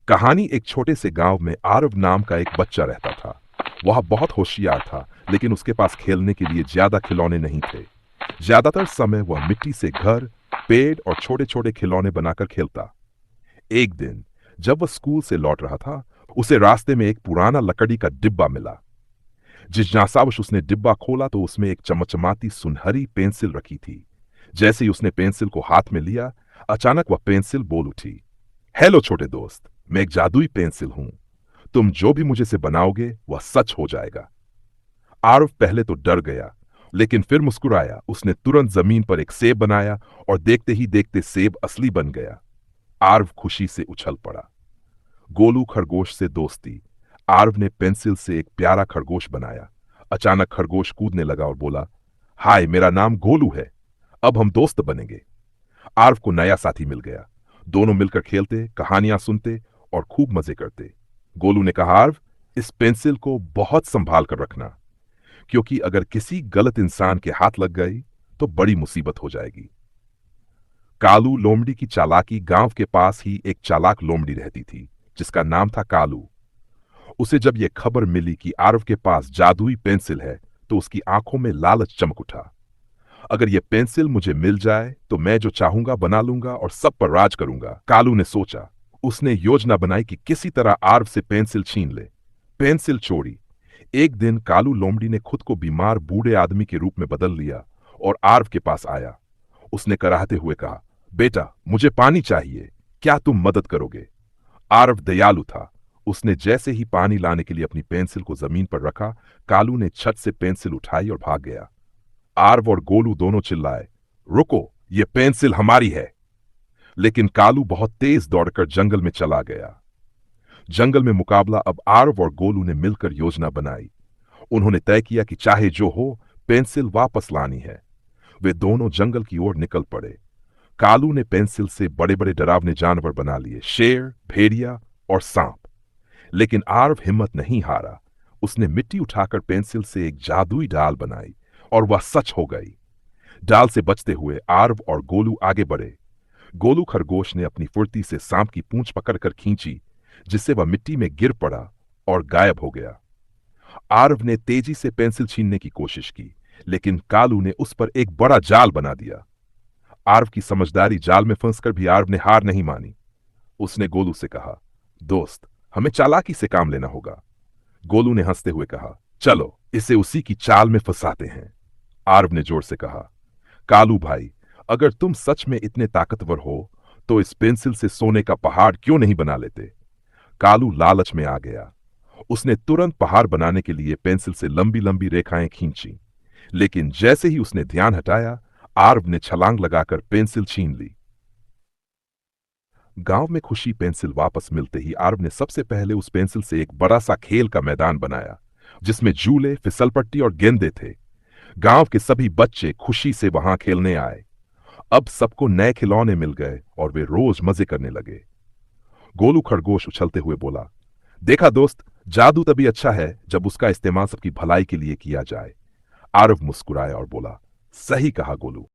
कहानी एक छोटे से गांव में आरव नाम का एक बच्चा रहता था। वह बहुत होशियार था, लेकिन उसके पास खेलने के लिए ज्यादा खिलौने नहीं थे। ज्यादातर समय वह मिट्टी से घर, पेड़ और छोटे छोटे खिलौने बनाकर खेलता। एक दिन जब वह स्कूल से लौट रहा था, उसे रास्ते में एक पुराना लकड़ी का डिब्बा मिला। जिज्ञासावश उसने डिब्बा खोला तो उसमें एक चमचमाती सुनहरी पेंसिल रखी थी। जैसे ही उसने पेंसिल को हाथ में लिया, अचानक वह पेंसिल बोल उठी, हेलो छोटे दोस्त, मैं एक जादुई पेंसिल हूं। तुम जो भी मुझे से बनाओगे वह सच हो जाएगा। आरव पहले तो डर गया, लेकिन फिर मुस्कुराया। उसने तुरंत जमीन पर एक सेब बनाया और देखते ही देखते सेब असली बन गया। आरव खुशी से उछल पड़ा। गोलू खरगोश से दोस्ती। आरव ने पेंसिल से एक प्यारा खरगोश बनाया। अचानक खरगोश कूदने लगा और बोला, हाय, मेरा नाम गोलू है, अब हम दोस्त बनेंगे। आरव को नया साथी मिल गया। दोनों मिलकर खेलते, कहानियां सुनते और खूब मजे करते। गोलू ने कहा, आरव, इस पेंसिल को बहुत संभाल कर रखना, क्योंकि अगर किसी गलत इंसान के हाथ लग गई तो बड़ी मुसीबत हो जाएगी। कालू लोमड़ी की चालाकी। गांव के पास ही एक चालाक लोमड़ी रहती थी, जिसका नाम था कालू। उसे जब यह खबर मिली कि आरव के पास जादुई पेंसिल है, तो उसकी आंखों में लालच चमक उठा। अगर यह पेंसिल मुझे मिल जाए तो मैं जो चाहूंगा बना लूंगा और सब पर राज करूंगा, कालू ने सोचा। उसने योजना बनाई कि किसी तरह आरव से पेंसिल छीन ले। पेंसिल चोरी। एक दिन कालू लोमड़ी ने खुद को बीमार बूढ़े आदमी के रूप में बदल लिया और आरव के पास आया। उसने कराहते हुए कहा, बेटा, मुझे पानी चाहिए, क्या तुम मदद करोगे? आरव दयालु था। उसने जैसे ही पानी लाने के लिए अपनी पेंसिल को जमीन पर रखा, कालू ने छत से पेंसिल उठाई और भाग गया। आरव और गोलू दोनों चिल्लाए, रुको, ये पेंसिल हमारी है। लेकिन कालू बहुत तेज दौड़कर जंगल में चला गया। जंगल में मुकाबला। अब आरव और गोलू ने मिलकर योजना बनाई। उन्होंने तय किया कि चाहे जो हो, पेंसिल वापस लानी है। वे दोनों जंगल की ओर निकल पड़े। कालू ने पेंसिल से बड़े बड़े डरावने जानवर बना लिए, शेर, भेड़िया और सांप। लेकिन आरव हिम्मत नहीं हारा। उसने मिट्टी उठाकर पेंसिल से एक जादुई डाल बनाई और वह सच हो गई। डाल से बचते हुए आरव और गोलू आगे बढ़े। गोलू खरगोश ने अपनी फुर्ती से सांप की पूंछ पकड़कर खींची, जिससे वह मिट्टी में गिर पड़ा और गायब हो गया। आरव ने तेजी से पेंसिल छीनने की कोशिश की, लेकिन कालू ने उस पर एक बड़ा जाल बना दिया। आरव की समझदारी जाल में फंसकर भी आरव ने हार नहीं मानी। उसने गोलू से कहा, दोस्त, हमें चालाकी से काम लेना होगा। गोलू ने हंसते हुए कहा, चलो इसे उसी की चाल में फंसाते हैं। आरव ने जोर से कहा, कालू भाई, अगर तुम सच में इतने ताकतवर हो तो इस पेंसिल से सोने का पहाड़ क्यों नहीं बना लेते? कालू लालच में आ गया। उसने तुरंत पहाड़ बनाने के लिए पेंसिल से लंबी लंबी रेखाएं खींची। लेकिन जैसे ही उसने ध्यान हटाया, आरव ने छलांग लगाकर पेंसिल छीन ली। गांव में खुशी। पेंसिल वापस मिलते ही आरव ने सबसे पहले उस पेंसिल से एक बड़ा सा खेल का मैदान बनाया, जिसमें झूले, फिसलपट्टी और गेंदे थे। गांव के सभी बच्चे खुशी से वहां खेलने आए। अब सबको नए खिलौने मिल गए और वे रोज मजे करने लगे। गोलू खरगोश उछलते हुए बोला, देखा दोस्त, जादू तभी अच्छा है जब उसका इस्तेमाल सबकी भलाई के लिए किया जाए। आरव मुस्कुराया और बोला, सही कहा गोलू।